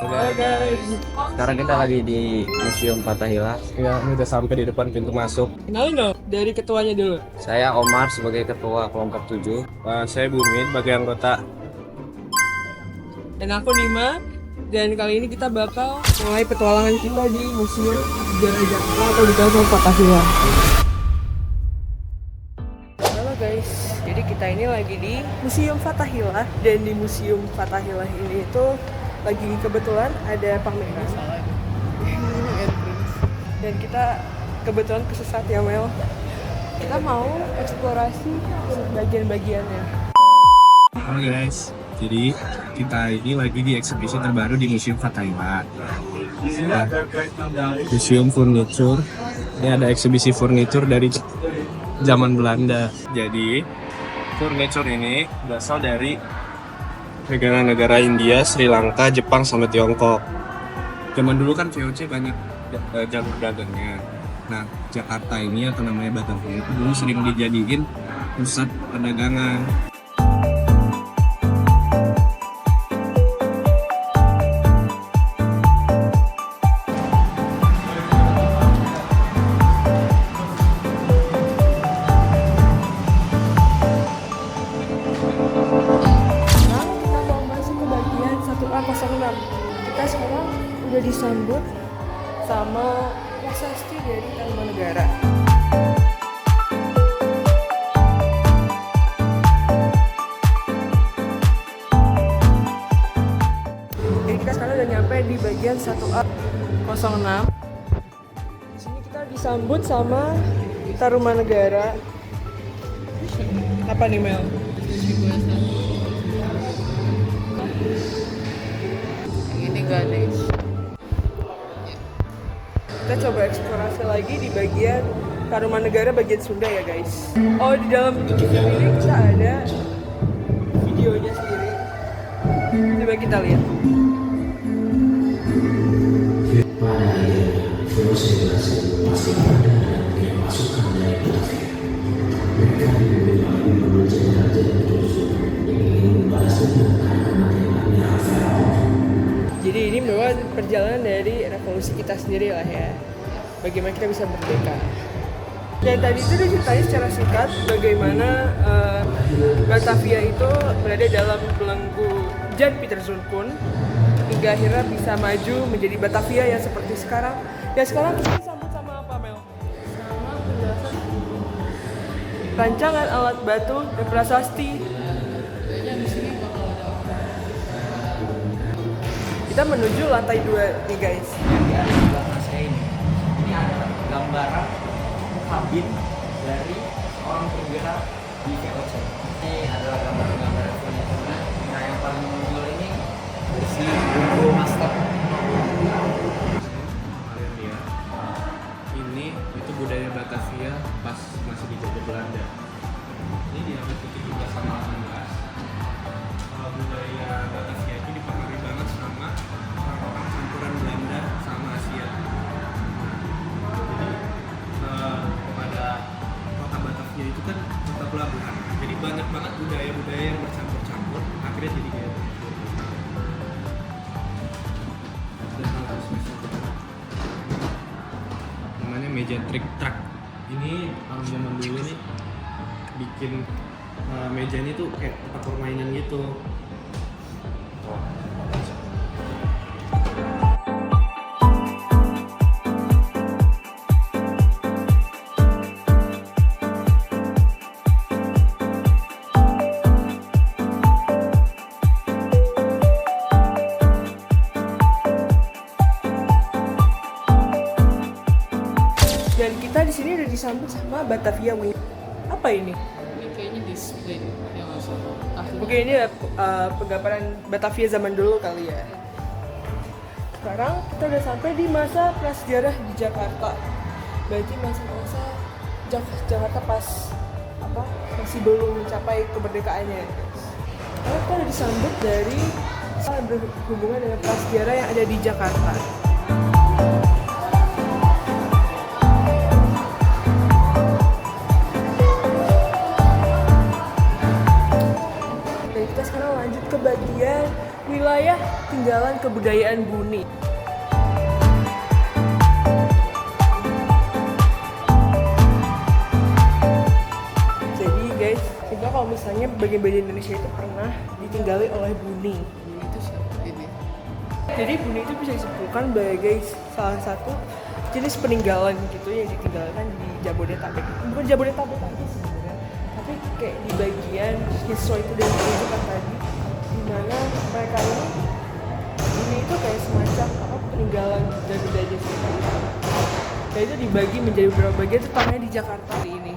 Halo guys, Sekarang kita lagi di Museum Fathahillah. ya ini udah sampai di depan pintu masuk. Kenalin dong dari ketuanya dulu. Saya Omar sebagai ketua kelompok 7. Saya Bumi sebagai anggota. Dan aku Nima. Dan kali ini kita bakal mulai petualangan kita di Museum Sejarah Jakarta atau di kawasan Fathahillah. Halo guys, jadi kita ini lagi di Museum Fathahillah. Dan di Museum Fathahillah ini itu lagi kebetulan ada pameran. Dan kita kebetulan kesesat ya Mel. Kita mau eksplorasi bagian-bagiannya. Halo guys, jadi kita ini lagi di eksibisi terbaru di Museum Fathahillah. Nah, Museum Furniture. Ini ada eksibisi furniture dari zaman Belanda. Jadi furniture ini berasal dari negara-negara India, Sri Lanka, Jepang, sama Tiongkok. Zaman dulu kan VOC banyak jalur dagangnya. Nah, Jakarta ini atau namanya Batavia itu dulu sering dijadiin pusat perdagangan. Kita sekarang udah disambut sama prasasti dari Tarumanegara. Jadi kita sekarang udah nyampe di bagian 1A 06. Di sini kita disambut sama Tarumanegara. Apa nih Mel? Ini Ganesh. Kita coba eksplorasi lagi di bagian Tarumanegara bagian Sunda ya guys. Oh, di dalam video ini kita ada videonya sendiri. Coba kita lihat. Jadi ini memang perjalanan dari revolusi kita sendiri lah ya. Bagaimana kita bisa merdeka. Dan tadi itu diceritain secara singkat bagaimana Batavia itu berada dalam belenggu Jan Pieterszoon hingga akhirnya bisa maju menjadi Batavia yang seperti sekarang. Dan sekarang kita disambut sama apa Mel? Sama penjelasan rancangan alat batu dan prasasti. Kita menuju lantai 2 nih guys. Di belakang saya ini adalah gambaran kabin dari seorang perwira di VOC. Ini adalah gambar-gambar furniture. Nah, yang paling menonjol ini si Google Master. Kalian lihat, ini itu budaya Batavia pas masih dijajah Belanda. Ini di abad ke-17 sama 18. Kalau budaya Batavia itu dipengaruhi banget sama orang-orang campuran Belanda sama Asia. Jadi pada kota Batavia itu kan kota pelabuhan. Jadi banyak banget budaya-budaya yang bercampur-campur. Akhirnya jadi kayak namanya meja trick track. Ini orang zaman dulu nih bikin meja ini tuh kayak tempat permainan gitu. Dan kita di sini udah disambut sama Batavia Wing. Apa ini? Ini kayaknya display yang asal. Mungkin ini penggambaran Batavia zaman dulu kali ya. Sekarang kita udah sampai di masa prasejarah di Jakarta. Berarti masa-masa Jakarta pas apa masih belum mencapai kemerdekaannya. Karena kita udah disambut dari berhubungan dengan prasejarah yang ada di Jakarta. wilayah tinggalan kebudayaan Buni. Jadi guys, kita kalau misalnya bagian-bagian Indonesia itu pernah ditinggali oleh Buni. Itu siapa ini? Jadi Buni itu bisa disebutkan sebagai salah satu jenis peninggalan gitu yang ditinggalkan di Jabodetabek. Bukan Jabodetabek aja sebenarnya, tapi kayak di bagian Hiswa itu dan ditunjukkan tadi, di mana mereka ini itu kayak semacam peninggalan dan budaya seperti itu. Kayak itu dibagi menjadi beberapa bagian, terutamanya di Jakarta hari ini.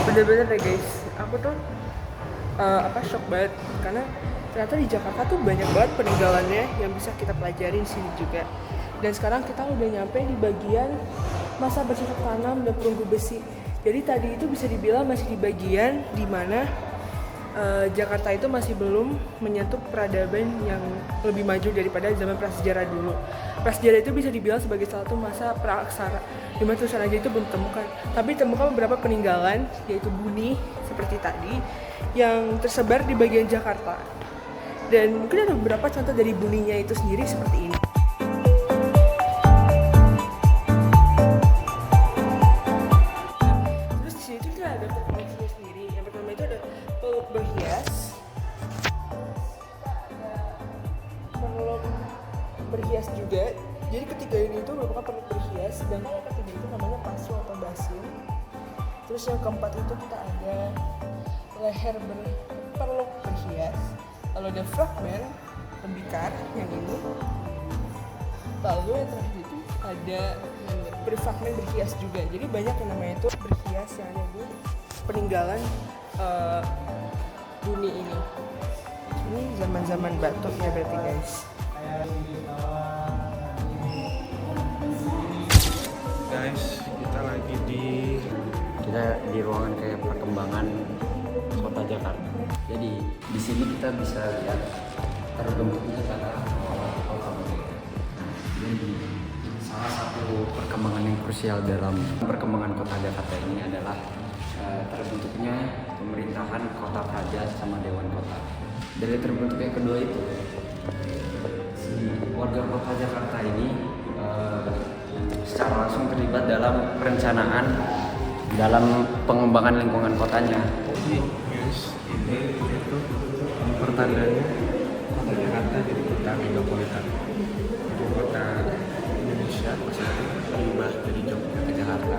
Bener-bener deh guys, aku tuh shock banget karena ternyata di Jakarta tuh banyak banget peninggalannya yang bisa kita pelajari di sini juga. Dan sekarang kita udah nyampe di bagian masa bercocok tanam dan perunggu besi. Jadi tadi itu bisa dibilang masih di bagian di mana Jakarta itu masih belum menyentuh peradaban yang lebih maju daripada zaman prasejarah dulu. Prasejarah itu bisa dibilang sebagai salah satu masa praaksara, di mana tulisan aja itu belum ditemukan. Tapi ditemukan beberapa peninggalan, yaitu Buni seperti tadi, yang tersebar di bagian Jakarta. Dan mungkin ada beberapa contoh dari Buninya itu sendiri seperti ini. Terus di sini tuh ada teknologinya sendiri. Yang pertama itu ada peluk berhias. Peluk berhias juga. Jadi ketiga ini itu merupakan peluk berhias. Dan yang ketiga itu namanya pasu atau basin. Terus yang keempat itu kita ada leher berpeluk berhias. Lalu ada fragmen tembikar yang ini. Lalu yang terakhir itu ada berfragmen berhias juga. Jadi banyak yang namanya itu berhias yang ada di peninggalan Buni ini. Ini zaman-zaman Batok ya berarti guys. Guys, kita lagi di ruangan kayak perkembangan kota Jakarta. Jadi di sini kita bisa lihat terbentuknya tata kota. Jadi salah satu perkembangan yang krusial dalam perkembangan kota Jakarta ini adalah terbentuknya pemerintahan kota praja sama dewan kota. Dari terbentuknya kedua itu, si warga kota Jakarta ini secara langsung terlibat dalam perencanaan dalam pengembangan lingkungan kotanya. Jadi guys, ini itu pertandanya kota Jakarta jadi kota metropolitan. Ibu kota Indonesia maksudnya berubah dari Jogja ke Jakarta.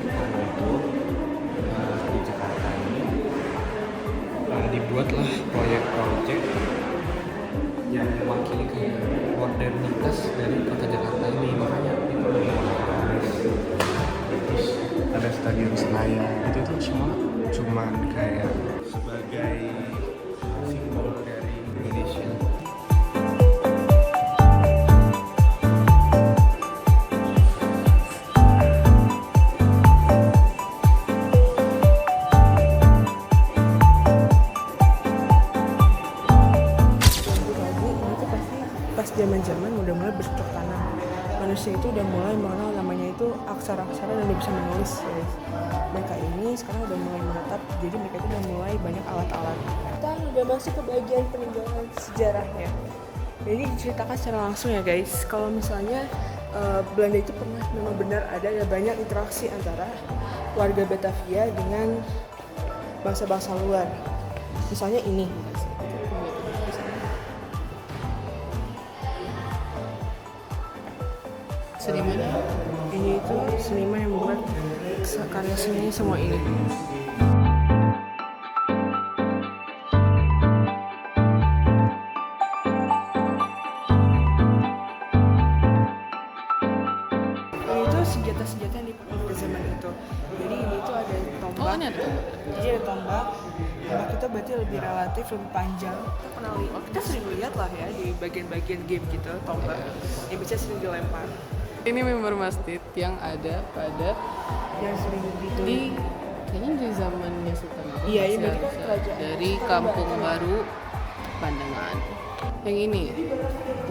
Karena itu di Jakarta ini dibuatlah proyek-proyek yang mewakili kayak modernitas dari kota Jakarta ini. Makanya itu terus ada Stadion Senayan, itu tuh semua cuman kayak sebagai simbol dari Indonesia. Pas zaman-zaman udah mulai bercocok tanam, manusia itu udah mulai mengenal namanya itu aksara-aksara dan udah bisa menulis guys. Mereka ini sekarang udah mulai menetap, jadi mereka itu udah mulai banyak alat-alat. Kita udah masuk ke bagian peninggalan sejarahnya. Jadi diceritakan secara langsung ya guys, kalau misalnya Belanda itu pernah memang benar ada banyak interaksi antara warga Batavia dengan bangsa-bangsa luar. Misalnya ini. Senimannya? Ini itu seniman yang membuat karya seni semua ini. Ini tuh senjata-senjata yang dipakai pada zaman itu. Jadi ini tuh ada tombak. Oh, ini ada tombak. Jadi ada tombak. Tombak itu berarti lebih relatif, lebih panjang. Kita pernah lihat, kita sering lihat lah ya di bagian-bagian game gitu tombak yang bisa sering dilempar. Ini member masjid yang ada pada Yang sering di kayaknya dari zamannya Soekarno. Iya, ini berarti kan Harusnya. kerajaan. Dari Kampung Baru Pandangan. Yang ini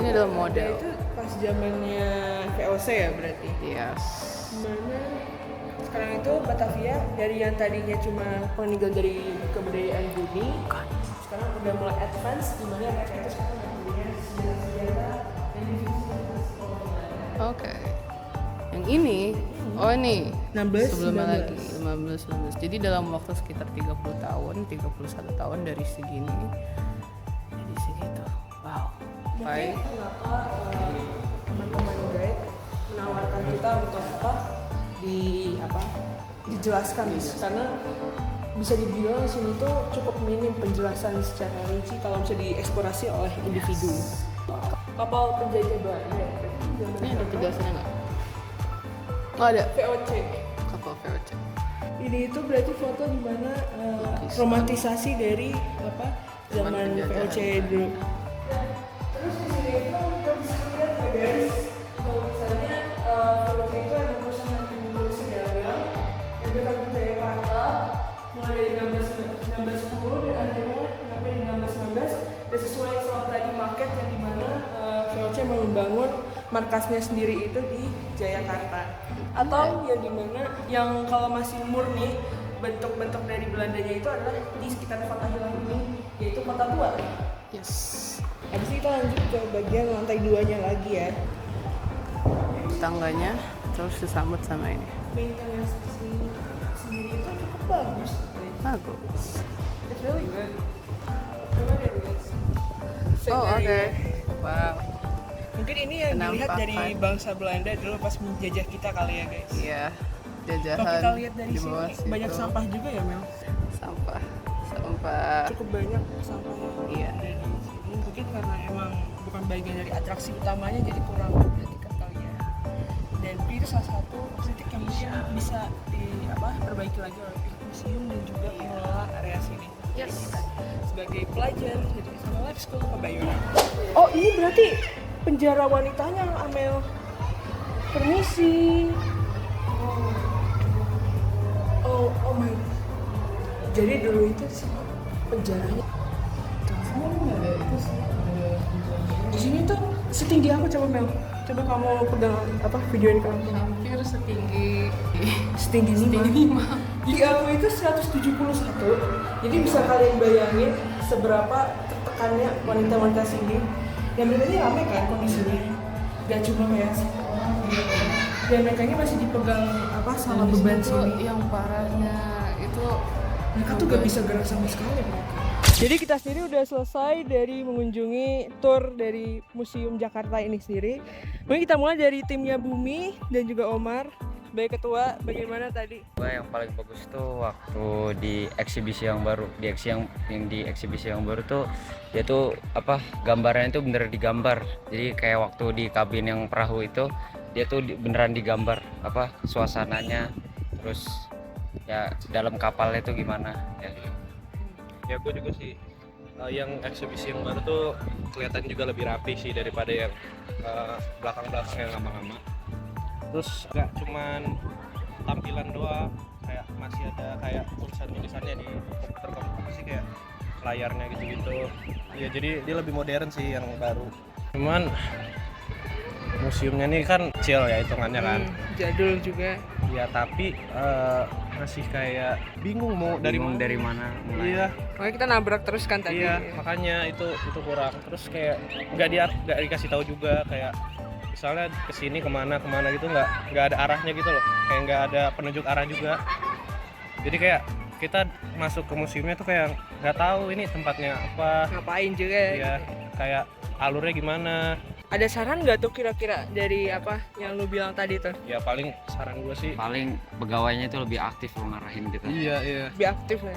adalah model. Itu pas zamannya VOC ya berarti. Yes. Mana sekarang itu Batavia dari yang tadinya cuma peninggal dari kebudayaan bumi, sekarang udah mulai advance, dimana mereka itu sekarang udah punya senjata dan divisi. Oke. Yang ini, oh ini 16, sebelumnya 19. lagi 15. Jadi dalam waktu sekitar 30 tahun, 31 tahun dari segini. Jadi segitu. Wow. Mungkin Baik. kenapa teman-teman guide menawarkan kita untuk dijelaskan, karena bisa dibilang di sini tuh cukup minim penjelasan secara rinci kalau bisa dieksplorasi oleh individu. Kapal penjajah Belanda. Ini ada penjelasannya nggak? Oh ada. VOC. Kapal VOC. Ini itu berarti foto di mana romantisasi dari zaman penjajahan. VOC dulu. Terus di sini itu kita bisa lihat ya guys, kalau misalnya VOC itu ada perusahaan yang produksi dagang yang dekat di Jakarta mulai dari 1910 dan akhirnya sampai di 1919, dan sesuai sama tadi market yang dimana VOC mau membangun markasnya sendiri itu di Jayakarta, atau yang dimana yang kalau masih murni bentuk-bentuk dari Belandanya itu adalah di sekitar Fatahillah ini, yaitu Kota Tua. Yes. Habis itu kita lanjut ke bagian lantai 2-nya lagi ya. Tangganya terus disambut sama ini. Maintenance sendiri itu cukup bagus. Bagus. It's really good. Coba deh lihat. Oh oke. Scenario. Wow. Mungkin ini yang dilihat dari Penampakan. bangsa Belanda dulu pas menjajah kita kali ya guys. Iya. Jajahan. Kalau kita lihat dari di sini bawah banyak situ. sampah juga ya Mel. Sampah. Cukup banyak sampahnya. Iya. Ada di sini. Mungkin karena emang bukan bagian dari atraksi utamanya jadi kurang perhatikan kali ya. Dan itu salah satu kritik yang mungkin bisa diperbaiki lagi oleh pihak museum dan juga pengelola area sini. Yes. Sebagai pelajar jadi sama Life School Kebayoran. Oh ini berarti penjara wanitanya Amel. Permisi. Oh my. Jadi dulu itu sih penjaranya. Di sini tuh setinggi apa coba Mel? Coba kamu pegang videoin kamu. Hampir setinggi Setinggi 5. Di aku itu 171. Jadi bisa kalian bayangin seberapa tertekannya wanita-wanita sini. Dan mereka ini ramai kan kondisinya. Gak cuma kayak orang gitu. Dan mereka ini masih dipegang sama beban sini. Yang parahnya itu Mereka tuh gak bisa gerak sama sekali mereka. Jadi kita sendiri udah selesai dari mengunjungi tour dari Museum Jakarta ini sendiri. Mungkin kita mulai dari timnya Bumi dan juga Omar sebagai ketua. Bagaimana tadi? Yang paling bagus tuh waktu di eksibisi yang baru, di eksibisi yang baru tuh dia tuh gambarannya itu bener digambar. Jadi kayak waktu di kabin yang perahu itu dia tuh beneran digambar suasananya, terus ya dalam kapalnya itu gimana ya. Ya gue juga sih yang eksibisi yang baru tuh kelihatan juga lebih rapi sih daripada yang belakang-belakang yang lama-lama. Terus nggak cuman tampilan doang, kayak masih ada kayak tulisan-tulisannya di komputer sih, kayak layarnya gitu-gitu. Ya jadi dia lebih modern sih yang baru. Cuman museumnya nih kan kecil ya hitungannya kan. Jadul juga. Ya tapi masih kayak bingung mau dari mana mulai. Iya. Makanya kita nabrak terus kan tadi. Iya, makanya itu kurang. Terus kayak nggak dikasih tahu juga, kayak misalnya kesini kemana gitu nggak ada arahnya gitu loh, kayak nggak ada penunjuk arah juga. Jadi kayak kita masuk ke museumnya tuh kayak nggak tahu ini tempatnya apa, Ngapain juga. ya kayak alurnya gimana. Ada saran nggak tuh kira-kira dari yang lu bilang tadi tuh? Ya paling saran gue sih Paling pegawainya itu lebih aktif lo ngarahin kita. iya. Lebih aktif ya.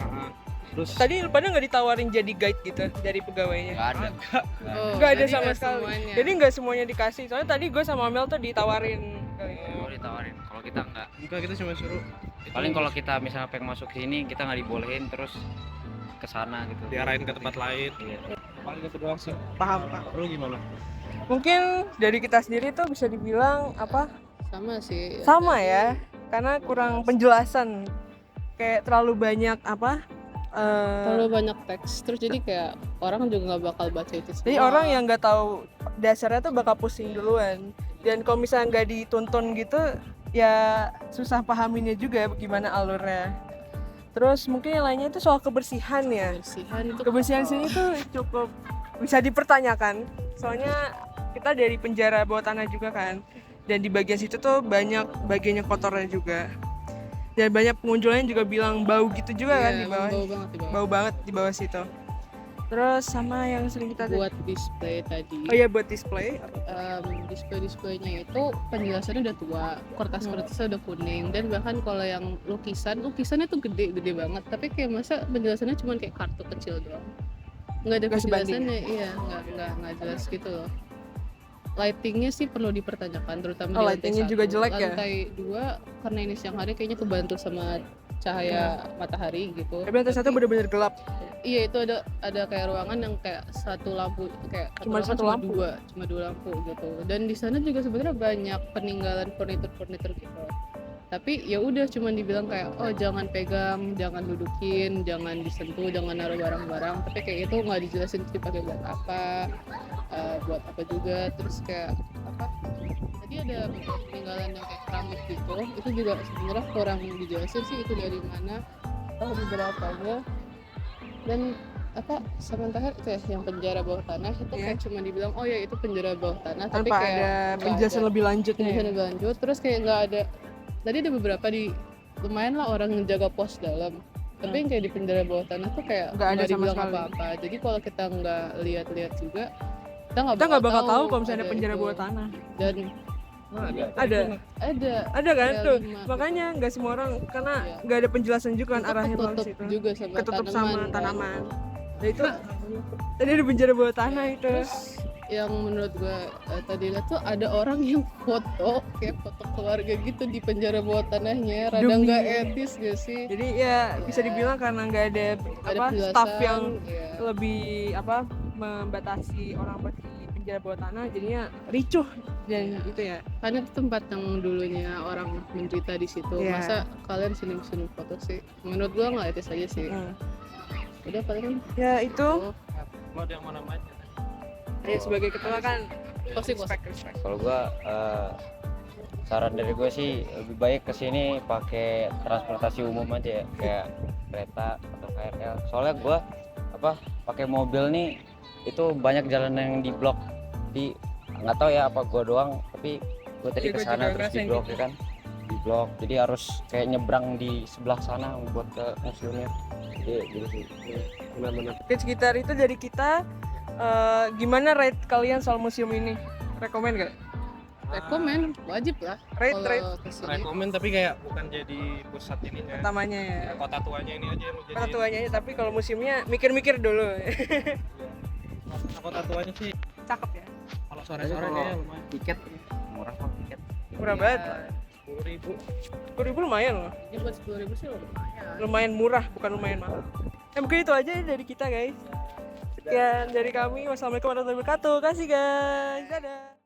Terus Tadi lu pada nggak ditawarin jadi guide gitu dari pegawainya? Nggak ada. Nggak ada jadi sama nggak sekali. semuanya. Jadi nggak semuanya dikasih. Soalnya tadi gue sama Mel tuh ditawarin. Kalau ditawarin, kalau kita nggak. enggak, kita cuma suruh Paling kalau kita misalnya pengen masuk ke sini kita nggak dibolehin, terus ke sana gitu. diarahin ke tempat lain. Iya. Paling itu doang sih. Paham Pak. Lu gimana? Mungkin dari kita sendiri tuh bisa dibilang sama sih. sama ya, karena kurang penjelasan, kayak terlalu banyak Terlalu banyak teks, terus jadi kayak orang juga nggak bakal baca itu semua. jadi orang yang nggak tahu dasarnya tuh bakal pusing duluan, dan kalau misalnya nggak dituntun gitu ya susah pahaminnya juga gimana alurnya. Terus mungkin yang lainnya itu soal kebersihan ya. Kebersihan sini tuh cukup bisa dipertanyakan. Soalnya kita dari penjara bawah tanah juga kan. Dan di bagian situ tuh banyak bagiannya kotornya juga. Dan banyak pengunjungnya juga bilang bau gitu juga kan di bawah. Bau banget di bawah. Bau banget di bawah situ. Terus sama yang sering kita Buat display tadi. Oh iya, buat display. Display-displaynya itu penjelasannya udah tua, kertas-kertasnya udah kuning, dan bahkan kalau yang lukisannya tuh gede banget, tapi kayak masa penjelasannya cuma kayak kartu kecil doang, nggak ada Nggak sebanding. penjelasannya. Iya, nggak jelas gitu loh. Lightingnya sih perlu dipertanyakan, terutama di lantai Lightingnya 1. juga jelek ya. Lantai 2 karena ini siang hari kayaknya kebantu sama cahaya matahari gitu. Tapi lantai satu bener-bener gelap. Iya, itu ada kayak ruangan yang kayak satu lampu, kayak Cuma ruangan satu lampu. cuma dua lampu gitu. Dan di sana juga sebenarnya banyak peninggalan furnitur gitu. Tapi ya udah cuman dibilang kayak oh jangan pegang, jangan dudukin, jangan disentuh, jangan naruh barang-barang. Tapi kayak itu nggak dijelasin dipakai buat apa, buat apa juga. Terus kayak apa? Tadi ada peninggalan yang kayak keramik gitu. Itu juga sebenarnya kurang dijelasin sih itu dari mana, tahun berapanya. Dan apa sementara itu ya yang penjara bawah tanah itu kayak cuma dibilang oh ya itu penjara bawah tanah, tapi Tanpa kayak ada nggak penjelasan ada lebih lanjutnya. penjelasan lebih lanjut. Terus kayak nggak ada, tadi ada beberapa di lumayan lah orang menjaga pos dalam, tapi yang kayak di penjara bawah tanah tuh kayak Nggak ada sama dibilang sekali. apa-apa. Jadi kalau kita nggak lihat-lihat juga kita Kita nggak bakal tahu kalau misalnya ada penjara itu. bawah tanah. Dan Ada kan Ada tuh. 5. Makanya nggak semua orang karena Iya. nggak ada penjelasan juga kan Itu arahnya mau ke ketutup situ. juga sama Ketutup sama kan. tanaman. Nah itu tadi ada penjara bawah tanah itu. Terus yang menurut gue tadi lihat tuh ada orang yang foto kayak foto keluarga gitu di penjara bawah tanahnya, rada Demi- nggak etis gak sih? Jadi ya bisa dibilang karena nggak ada Ada penjelasan, staff yang ya. lebih membatasi orang di penjara bawah tanah, jadinya ricuh dan itu ya. Karena itu tempat yang dulunya orang menderita di situ. Iya. Masa kalian sini foto sih? Menurut gua nggak etis aja sih. Udah paling Ya itu Lo ada yang mau namanya? ya sebagai ketua kan pasti respect. Kalau gua saran dari gue sih lebih baik kesini pakai transportasi umum aja ya, kayak kereta atau KRL. Soalnya gua pakai mobil nih itu banyak jalan yang di blok. Jadi nggak tahu ya apa gua doang, tapi gua tadi Iya, gua kesana juga terus di ngerasain blok gitu. ya kan, di blok. Jadi harus kayak nyebrang di sebelah sana buat ke museumnya. Jadi gitu sih. Benar-benar. Oke, sekitar itu dari kita. Gimana rate kalian soal museum ini? Rekomen gak? rekomen, wajib lah. Rate. Kalau kesini. Rekomen tapi kayak bukan jadi pusat ininya. Pertamanya ya. Kota tuanya ini aja yang mau jadi. Kota tuanya aja, tapi kalau museumnya mikir-mikir dulu. Kota tuanya sih Cakep ya. kalau sore-sore kayaknya lumayan. Tiket murah kok tiket. Murah banget. 10.000. 10.000 lumayan loh. Ini buat 10.000 sih lumayan. Lumayan murah, bukan lumayan mahal. Ya mungkin itu aja dari kita guys. Sekian dari kami. Wassalamualaikum warahmatullahi wabarakatuh. Kasih guys. Dadah.